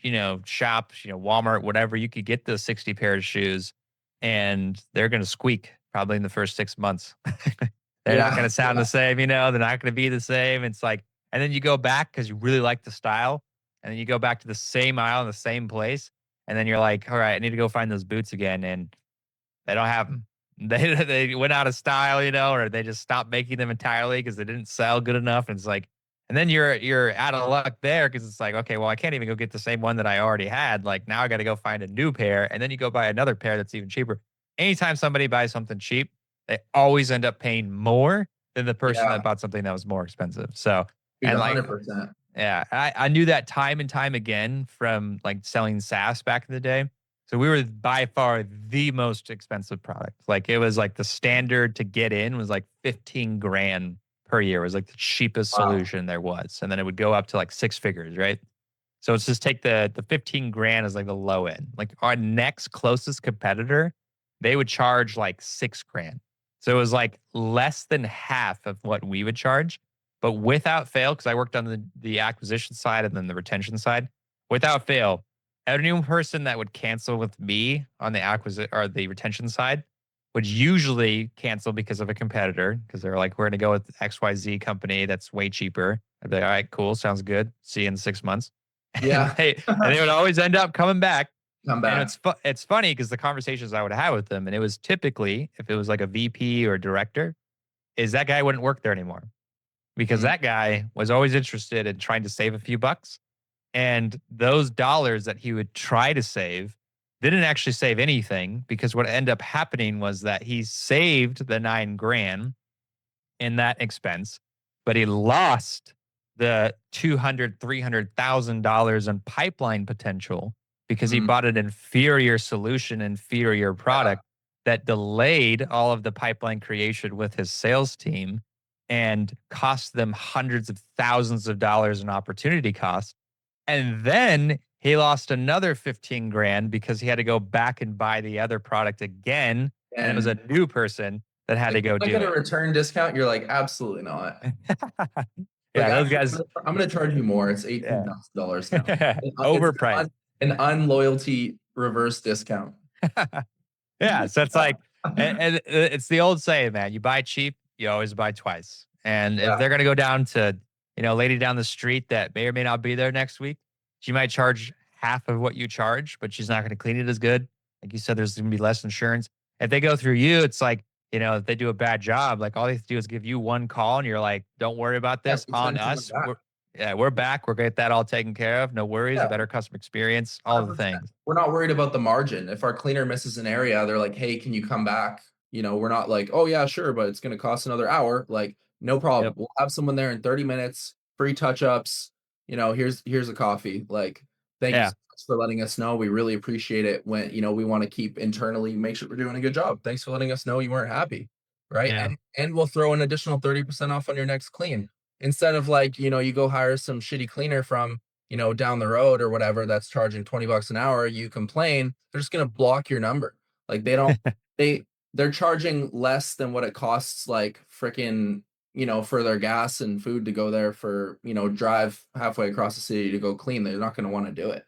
shop, Walmart, whatever. You could get the 60 pair of shoes, and they're going to squeak probably in the first 6 months. They're not yeah, going to sound the same, they're not going to be the same. It's like, and then you go back because you really like the style, and then you go back to the same aisle in the same place, and then you're like, all right, I need to go find those boots again, and they don't have them. They went out of style, or they just stopped making them entirely because they didn't sell good enough. And it's like, and then you're out of luck there because it's like, okay, well, I can't even go get the same one that I already had. Like now I got to go find a new pair, and then you go buy another pair that's even cheaper. Anytime somebody buys something cheap, they always end up paying more than the person that yeah, bought something that was more expensive. So, dude, and like 100%. yeah, I knew that time and time again from like selling SaaS back in the day. So we were by far the most expensive product. Like it was like the standard to get in was like 15 grand per year. It was like the cheapest Wow. solution there was. And then it would go up to like 6 figures, right? So let's just take the 15 grand as like the low end. Like our next closest competitor, they would charge like 6 grand. So it was like less than half of what we would charge. But without fail, because I worked on the acquisition side and then the retention side, without fail, every new person that would cancel with me on the acquisition or the retention side would usually cancel because of a competitor because they're like, we're going to go with XYZ company that's way cheaper. I'd be like, all right, cool. Sounds good. See you in 6 months. And Yeah. they would always end up coming back. Come And back. it's funny because the conversations I would have with them, and it was typically if it was like a VP or a director, is that guy wouldn't work there anymore because Mm, that guy was always interested in trying to save a few bucks. And those dollars that he would try to save didn't actually save anything because what ended up happening was that he saved the 9 grand in that expense, but he lost the 200, $300,000 in pipeline potential because he mm, bought an inferior solution, inferior yeah. product that delayed all of the pipeline creation with his sales team and cost them hundreds of thousands of dollars in opportunity costs. And then he lost another 15 grand because he had to go back and buy the other product again. And it was a And new person that had like, to go can I do get a it. return discount? You're like, absolutely not. Like, Yeah, those actually, guys, I'm gonna charge you more. It's yeah, $18,000 now. It's overpriced. an unloyalty reverse discount. Yeah, so it's Yeah. like, and it's the old saying, man. You buy cheap, you always buy twice. And if Yeah. they're gonna go down to, lady down the street that may or may not be there next week, she might charge half of what you charge, but she's not gonna clean it as good. Like you said, there's gonna be less insurance. If they go through you, it's like, if they do a bad job, like all they have to do is give you one call, and you're like, "Don't worry about Yeah, this. we On send someone us. back. We're back. We're gonna get that all taken care of. No worries. A Yeah. better customer experience. All the 100%. things." We're not worried about the margin. If our cleaner misses an area, they're like, "Hey, can you come back?" We're not like, "Oh yeah, sure, but it's going to cost another hour." Like, no problem. Yep. We'll have someone there in 30 minutes, free touch-ups. Here's a coffee. Like, thank you Yeah. so much for letting us know. We really appreciate it when, we want to keep internally make sure we're doing a good job. Thanks for letting us know you weren't happy. Right? Yeah. And we'll throw an additional 30% off on your next clean. Instead of like, you go hire some shitty cleaner from down the road or whatever that's charging 20 bucks an hour, you complain, they're just going to block your number. Like they they're charging less than what it costs like freaking, for their gas and food to go there for, drive halfway across the city to go clean. They're not going to want to do it.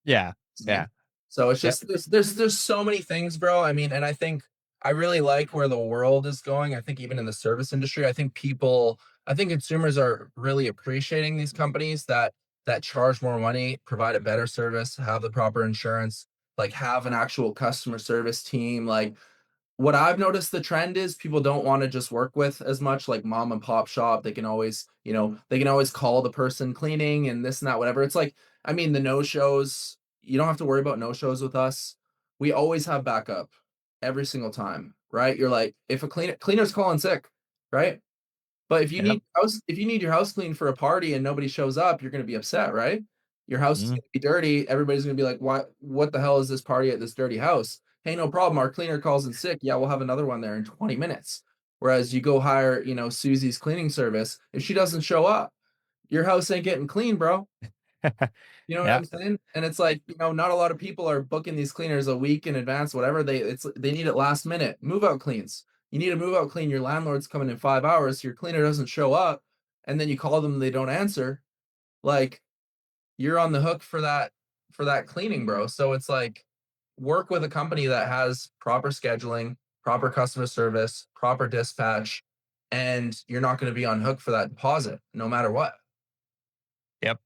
Yeah. Like, Yeah. so it's Yep. just there's so many things, bro. I mean, and I think I really like where the world is going. I think even in the service industry, I think consumers are really appreciating these companies that charge more money, provide a better service, have the proper insurance, like have an actual customer service team. Like what I've noticed the trend is people don't want to just work with as much like mom and pop shop. They can always, they can always call the person cleaning and this and that, whatever. It's like, I mean, the no shows, you don't have to worry about no shows with us. We always have backup every single time, right? You're like, if a cleaner's calling sick, right? But Yep. if you need your house cleaned for a party and nobody shows up, you're going to be upset, right? Your house is Mhm. going to be dirty. Everybody's going to be like, what the hell is this party at this dirty house? Hey, no problem. Our cleaner calls in sick. Yeah, we'll have another one there in 20 minutes. Whereas you go hire, Susie's cleaning service. If she doesn't show up, your house ain't getting clean, bro. You know what Yeah. I'm saying? And it's like, not a lot of people are booking these cleaners a week in advance, whatever. They need it last minute. Move out cleans. You need a move out clean. Your landlord's coming in 5 hours. Your cleaner doesn't show up, and then you call them, they don't answer. Like you're on the hook for that cleaning, bro. So it's like work with a company that has proper scheduling, proper customer service, proper dispatch, and you're not going to be on hook for that deposit, no matter what. Yep.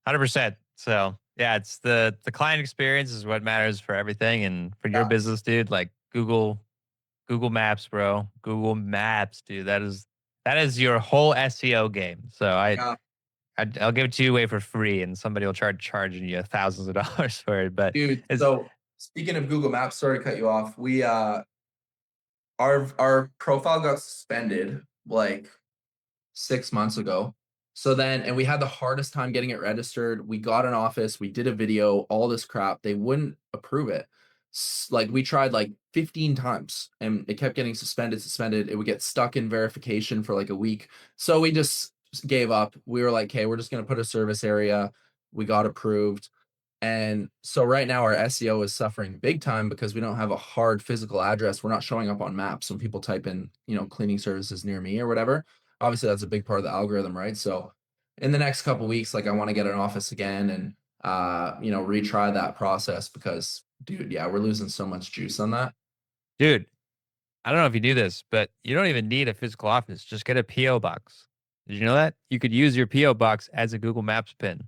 100%. So yeah, it's the client experience is what matters for everything. And for your Yeah. business, dude, like Google Maps, bro. Google Maps, dude. That is your whole SEO game. So Yeah. I'll give it to you away for free, and somebody will charging you thousands of dollars for it. But Dude, it's so speaking of Google Maps, sorry to cut you off. We our profile got suspended like 6 months ago. So then, and we had the hardest time getting it registered. We got an office, we did a video, all this crap. They wouldn't approve it. Like we tried like 15 times and it kept getting suspended. It would get stuck in verification for like a week. So we just gave up. We were like, okay, we're just going to put a service area. We got approved. And so right now our SEO is suffering big time because we don't have a hard physical address. We're not showing up on maps when people type in, cleaning services near me or whatever. Obviously, that's a big part of the algorithm, right? So in the next couple weeks, like I want to get an office again and retry that process because dude, yeah, we're losing so much juice on that. Dude, I don't know if you do this, but you don't even need a physical office. Just get a PO box. Did you know that? You could use your PO box as a Google Maps pin.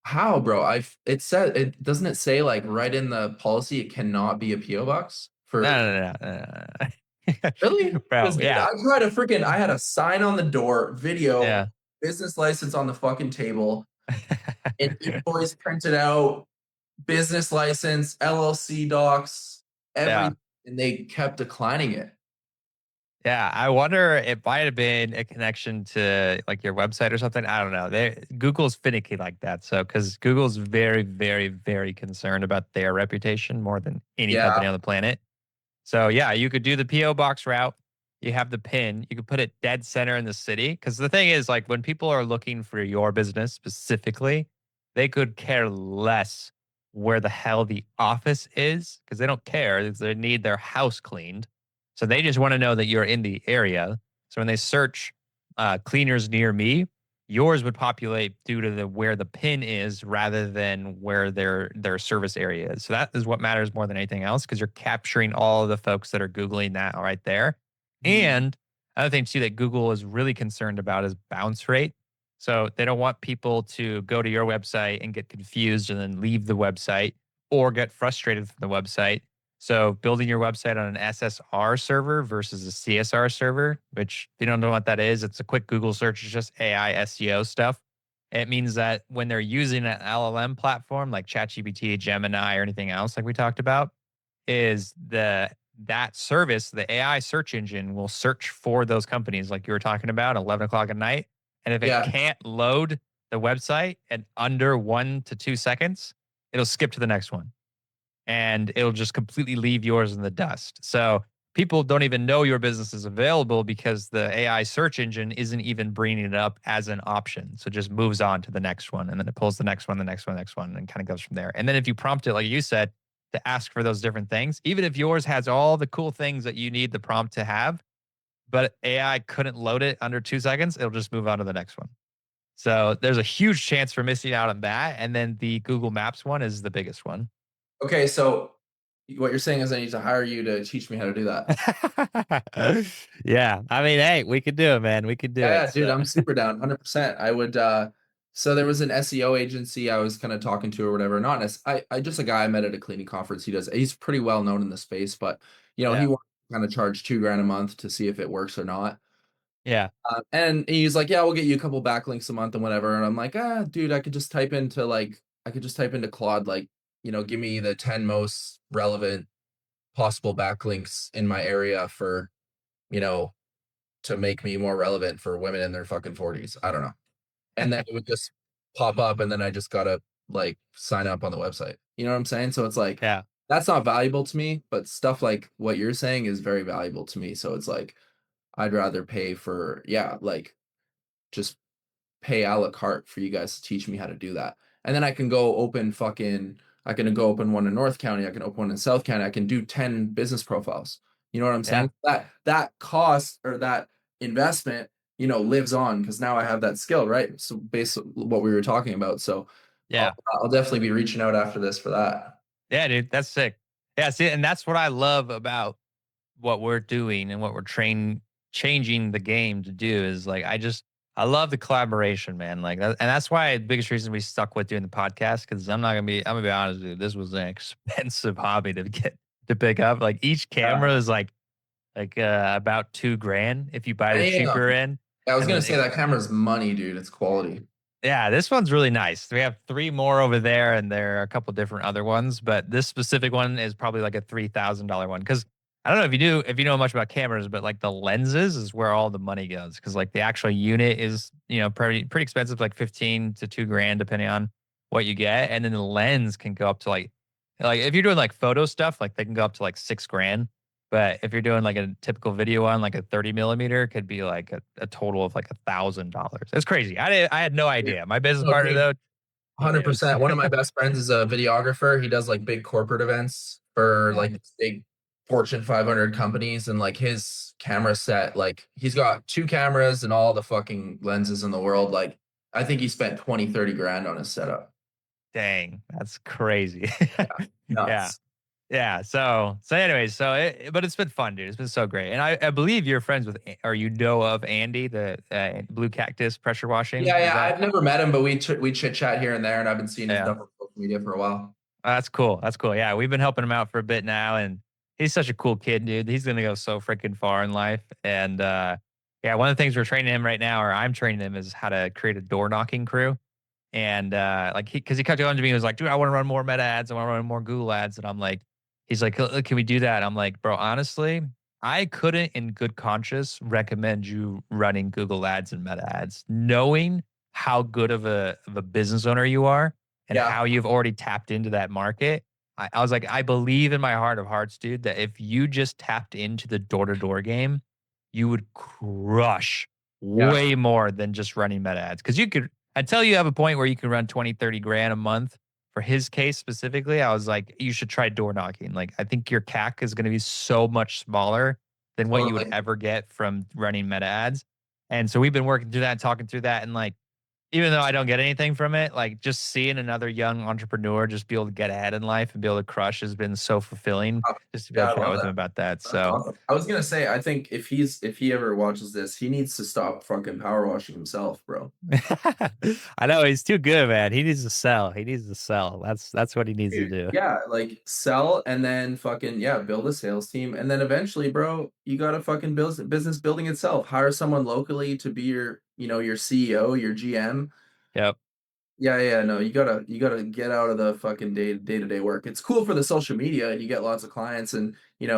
How, bro? It said it doesn't it say like right in the policy it cannot be a PO box for No, no, no, no, no, really? no. Bro, Because dude, yeah. I had a sign on the door, video, Yeah. business license on the fucking table, an invoice printed out, business license, LLC docs, Yeah. everything, and they kept declining it. Yeah, I wonder it might have been a connection to like your website or something. I don't know. Google's finicky like that. So, because Google's very, very, very concerned about their reputation more than any Yeah. company on the planet. So, yeah, you could do the PO box route. You have the pin. You could put it dead center in the city. Because the thing is, like, when people are looking for your business specifically, they could care less where the hell the office is because they don't care. They need their house cleaned. So they just want to know that you're in the area. So when they search cleaners near me, yours would populate due to where the pin is rather than where their service area is. So that is what matters more than anything else because you're capturing all of the folks that are Googling that right there. Mm. And another thing too that Google is really concerned about is bounce rate. So they don't want people to go to your website and get confused and then leave the website or get frustrated from the website. So building your website on an SSR server versus a CSR server, which if you don't know what that is, it's a quick Google search. It's just AI SEO stuff. It means that when they're using an LLM platform like ChatGPT, Gemini, or anything else like we talked about, is that service, the AI search engine will search for those companies like you were talking about, 11 o'clock at night. And if it Yeah. can't load the website in under 1 to 2 seconds, it'll skip to the next one and it'll just completely leave yours in the dust. So people don't even know your business is available because the AI search engine isn't even bringing it up as an option. So it just moves on to the next one and then it pulls the next one, the next one, the next one, and kind of goes from there. And then if you prompt it, like you said, to ask for those different things, even if yours has all the cool things that you need the prompt to have, but AI couldn't load it under 2 seconds, it'll just move on to the next one. So there's a huge chance for missing out on that. And then the Google Maps one is the biggest one. Okay, so what you're saying is I need to hire you to teach me how to do that. Yeah. I mean, hey, we could do it, man. We could do Yeah, it. yeah, dude, So I'm super down, 100%. I would so there was an SEO agency I was kind of talking to or whatever. Not as I just a guy I met at a cleaning conference. He's pretty well known in the space, but he yeah. wants to kind of charge 2 grand a month to see if it works or not. Yeah. And he's like, "Yeah, we'll get you a couple backlinks a month and whatever." And I'm like, dude, I could just type into Claude like, give me the 10 most relevant possible backlinks in my area for, you know, to make me more relevant for women in their fucking 40s. I don't know. And then it would just pop up and then I just gotta like sign up on the website. You know what I'm saying? So it's like Yeah. that's not valuable to me, but stuff like what you're saying is very valuable to me. So it's like I'd rather pay for like just pay a la carte for you guys to teach me how to do that. And then I can go open one in North County, I can open one in South County, I can do 10 business profiles. You know what I'm Yeah. saying? That cost or that investment, lives on because now I have that skill, right? So based on what we were talking about. So I'll, Yeah. I'll definitely be reaching out after this for that. Yeah, dude. That's sick. Yeah. See, and that's what I love about what we're doing and what we're changing the game to do is like I love the collaboration, man. Like that, and that's why the biggest reason we stuck with doing the podcast because I'm gonna be honest with you, this was an expensive hobby to get to pick up. Like each Yeah. camera is like about 2 grand if you buy the Damn. cheaper end. I was And gonna then say that camera's money, dude. It's quality. yeah, this one's really nice. We have three more over there, and there are a couple different other ones, but this specific one is probably like a $3,000 one. Because I don't know if you know much about cameras, but like the lenses is where all the money goes. Because like the actual unit is pretty expensive, like 15 to 2 grand depending on what you get, and then the lens can go up to like if you're doing like photo stuff, like they can go up to like 6 grand. But if you're doing like a typical video one, like a 30 millimeter, could be like a total of like $1,000. It's crazy. I had no idea. My business No, partner dude, though, Hilarious. 100%. One of my best friends is a videographer. He does like big corporate events for like Nice. big Fortune 500 companies, and like his camera set, like he's got two cameras and all the fucking lenses in the world. Like I think he spent 20, 30 grand on his setup. Dang, that's crazy. Yeah. Yeah. Nuts. Yeah. So anyways, but it's been fun, dude. It's been so great. And I believe you're friends with, or you know of Andy, the blue cactus pressure washing. Yeah, Is yeah. that? I've never met him, but we chit chat here and there, and I've been seeing his Yeah. stuff on social media for a while. That's cool. That's cool. Yeah. We've been helping him out for a bit now. And he's such a cool kid, dude. He's going to go so freaking far in life. And, yeah, one of the things we're training him right now, or I'm training him, is how to create a door knocking crew. And like because he kept going to me, he was like, dude, I want to run more meta ads, I want to run more Google ads. And I'm like, he's like, Can we do that?" I'm like, bro, honestly, I couldn't in good conscience recommend you running Google ads and meta ads, knowing how good of a business owner you are and Yeah. how you've already tapped into that market. I was like, I believe in my heart of hearts, dude, that if you just tapped into the door-to-door game, you would crush Yeah. way more than just running meta ads. Because you could, until you have a point where you can run 20, 30 grand a month. For his case specifically, I was like, you should try door knocking. Like, I think your CAC is going to be so much smaller than what you would Totally. ever get from running meta ads. And so we've been working through that, talking through that. And like, even though I don't get anything from it, like just seeing another young entrepreneur just be able to get ahead in life and be able to crush has been so fulfilling just to be Yeah, able I to chat love with him that. about that. That's So awesome. I was gonna say, I think if he ever watches this, he needs to stop fucking power washing himself, bro. I know he's too good, man. He needs to sell. He needs to sell. That's what he needs to Dude, do. yeah, like sell and then fucking yeah, build a sales team, and then eventually, bro, you gotta fucking build business building itself. Hire someone locally to be your, your CEO, your GM. Yep. Yeah, yeah, no, you gotta get out of the fucking day-to-day work. It's cool for the social media, and you get lots of clients, and he gets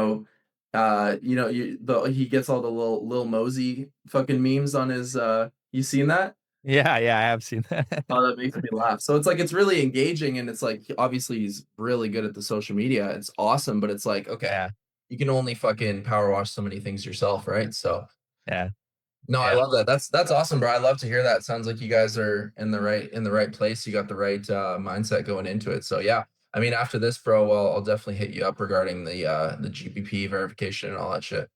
all the little Mosey fucking memes on his. You seen that? Yeah, yeah, I have seen that. Oh, that makes me laugh. So it's like it's really engaging, and it's like obviously he's really good at the social media. It's awesome, but it's like okay, Yeah, you can only fucking power wash so many things yourself, right? So yeah, no, I yeah, love that. That's awesome, bro. I love to hear that. Sounds like you guys are in the right place. You got the right mindset going into it. So yeah, I mean, after this, bro, well, I'll definitely hit you up regarding the GPP verification and all that shit.